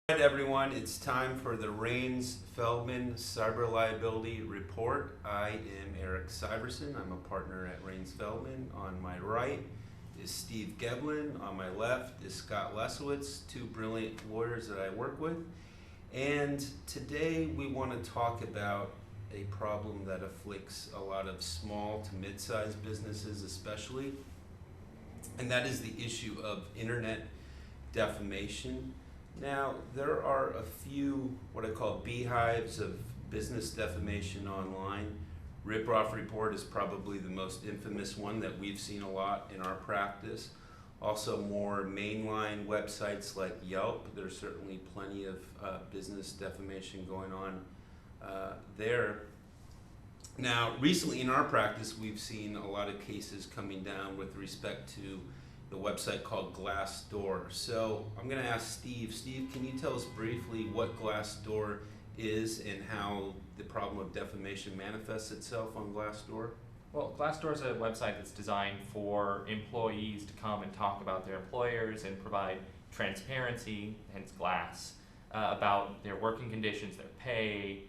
All right, everyone, it's time for the Rains-Feldman Cyber Liability Report. I am Erik Syverson. I'm a partner at Rains-Feldman. On my right is Steve Gebelin. On my left is Scott Lesowitz, two brilliant lawyers that I work with. And today we want to talk about a problem that afflicts a lot of small to mid-sized businesses especially, and that is the issue of internet defamation. Now, there are a few what I call beehives of business defamation online. Rip-Off Report is probably the most infamous one that we've seen a lot in our practice. Also, more mainline websites like Yelp, there's certainly plenty of business defamation going on there. Now, recently in our practice, we've seen a lot of cases coming down with respect to the website called Glassdoor. So I'm going to ask Steve. Steve, can you tell us briefly what Glassdoor is and how the problem of defamation manifests itself on Glassdoor? Well, Glassdoor is a website that's designed for employees to come and talk about their employers and provide transparency, hence glass, about their working conditions, their pay,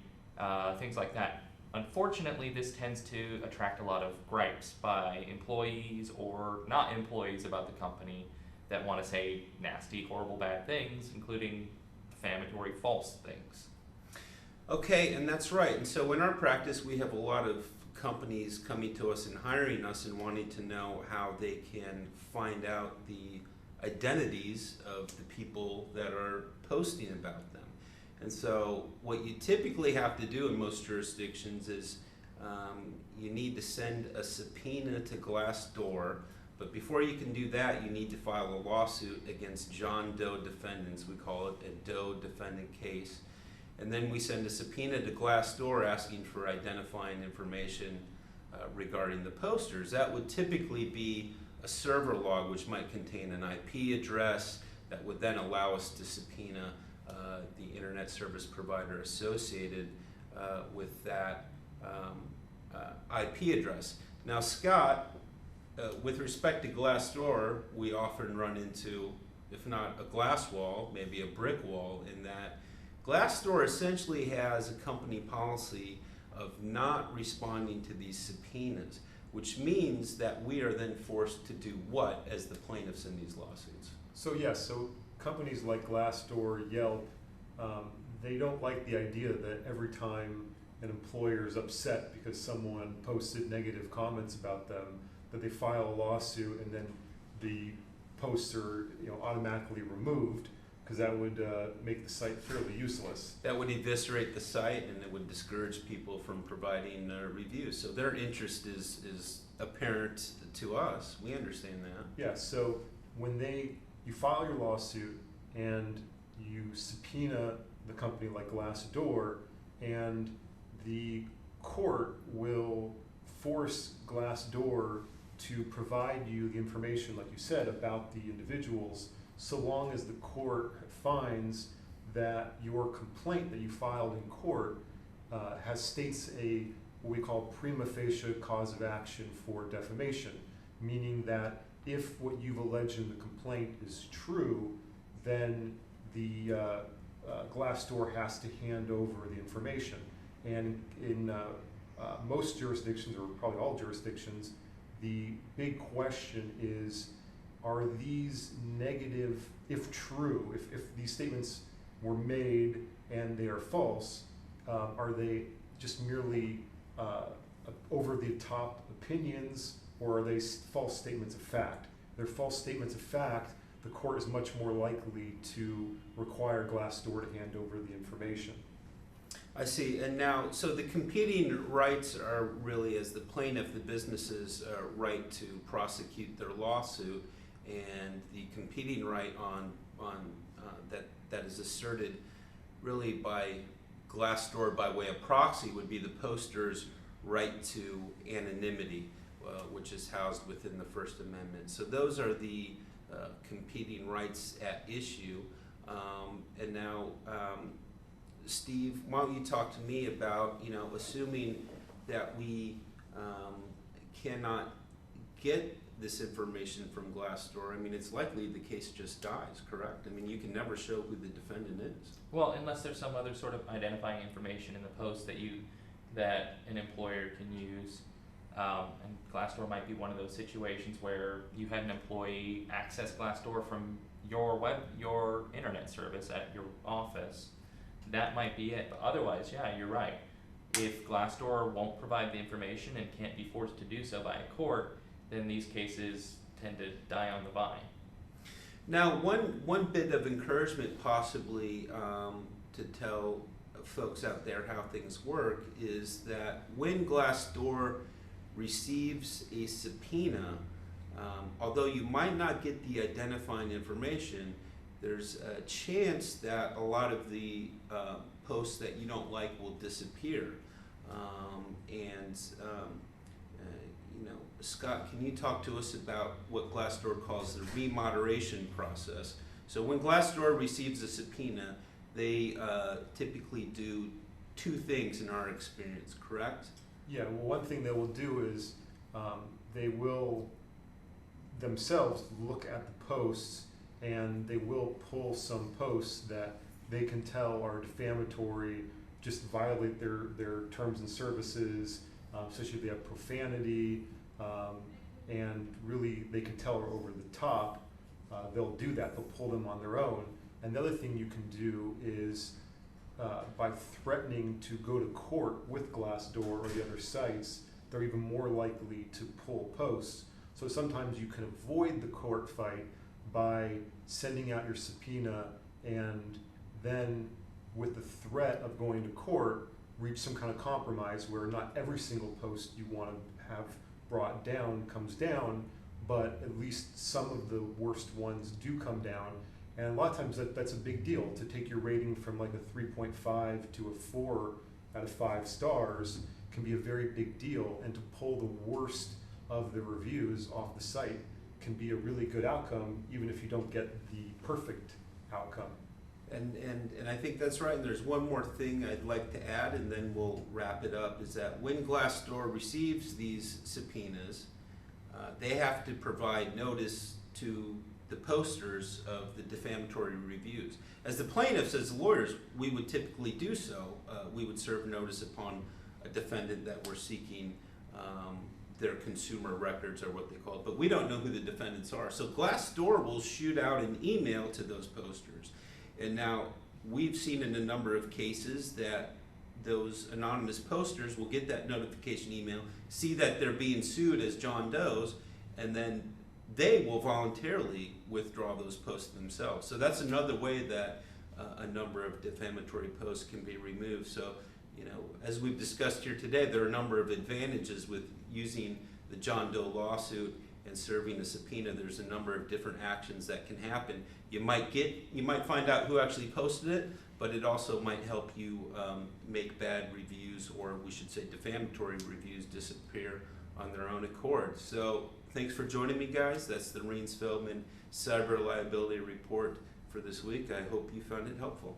things like that. Unfortunately, this tends to attract a lot of gripes by employees or not employees about the company that want to say nasty, horrible, bad things, including defamatory, false things. Okay, and that's right. And so in our practice, we have a lot of companies coming to us and hiring us and wanting to know how they can find out the identities of the people that are posting about them. And so what you typically have to do in most jurisdictions is you need to send a subpoena to Glassdoor, but before you can do that, you need to file a lawsuit against John Doe defendants. We call it a Doe defendant case. And then we send a subpoena to Glassdoor asking for identifying information regarding the posters. That would typically be a server log which might contain an IP address that would then allow us to subpoena the internet service provider associated with that IP address. Now, Scott, with respect to Glassdoor, we often run into, if not a glass wall, maybe a brick wall, in that Glassdoor essentially has a company policy of not responding to these subpoenas, which means that we are then forced to do what as the plaintiffs in these lawsuits? So yes, so companies like Glassdoor, Yelp, they don't like the idea that every time an employer is upset because someone posted negative comments about them, that they file a lawsuit and then the posts are automatically removed, because that would make the site fairly useless. That would eviscerate the site and it would discourage people from providing reviews. So their interest is apparent to us. We understand that. Yeah, so when you file your lawsuit and you subpoena the company like Glassdoor, and the court will force Glassdoor to provide you the information, like you said, about the individuals, so long as the court finds that your complaint that you filed in court states what we call prima facie cause of action for defamation, meaning that if what you've alleged in the complaint is true, then the Glassdoor has to hand over the information. And in most jurisdictions, or probably all jurisdictions, the big question is, are these negative, if true, if these statements were made and they are false, are they just merely over-the-top opinions, or are they false statements of fact? If they're false statements of fact, the court is much more likely to require Glassdoor to hand over the information. I see. And now, so the competing rights are really, as the plaintiff, the business's right to prosecute their lawsuit, and the competing right on that is asserted really by Glassdoor by way of proxy would be the poster's right to anonymity, which is housed within the First Amendment. So those are the competing rights at issue. And now, Steve, why don't you talk to me about, assuming that we cannot get this information from Glassdoor, I mean, it's likely the case just dies, correct? I mean, you can never show who the defendant is. Well, unless there's some other sort of identifying information in the post that an employer can use, and Glassdoor might be one of those situations where you had an employee access Glassdoor from your internet service at your office. That might be it, but otherwise, yeah, you're right. If Glassdoor won't provide the information and can't be forced to do so by a court, then these cases tend to die on the vine. Now, one bit of encouragement possibly to tell folks out there how things work is that when Glassdoor receives a subpoena, although you might not get the identifying information, there's a chance that a lot of the posts that you don't like will disappear. Scott, can you talk to us about what Glassdoor calls the remoderation process? So when Glassdoor receives a subpoena, they typically do two things in our experience, correct? Yeah, well, one thing they will do is they will themselves look at the posts, and they will pull some posts that they can tell are defamatory, just violate their terms and services, especially if they have profanity, and really they can tell are over the top. They'll do that, they'll pull them on their own. And the other thing you can do is by threatening to go to court with Glassdoor or the other sites, they're even more likely to pull posts. So sometimes you can avoid the court fight by sending out your subpoena and then with the threat of going to court, reach some kind of compromise where not every single post you want to have brought down comes down, but at least some of the worst ones do come down. And a lot of times that's a big deal. To take your rating from like a 3.5 to a 4 out of 5 stars can be a very big deal, and to pull the worst of the reviews off the site can be a really good outcome, even if you don't get the perfect outcome. And I think that's right. And there's one more thing I'd like to add, and then we'll wrap it up, is that when Glassdoor receives these subpoenas, they have to provide notice to the posters of the defamatory reviews. As the plaintiffs, as lawyers, we would typically do so. We would serve notice upon a defendant that we're seeking their consumer records, or what they call it, but we don't know who the defendants are. So Glassdoor will shoot out an email to those posters. And now we've seen in a number of cases that those anonymous posters will get that notification email, see that they're being sued as John Does, and then they will voluntarily withdraw those posts themselves. So that's another way that a number of defamatory posts can be removed. So, you know, as we've discussed here today, there are a number of advantages with using the John Doe lawsuit and serving a subpoena. There's a number of different actions that can happen. You might find out who actually posted it, but it also might help you make bad reviews, or we should say defamatory reviews, disappear on their own accord. So thanks for joining me, guys. That's the Raines Feldman Cyber Liability Report for this week. I hope you found it helpful.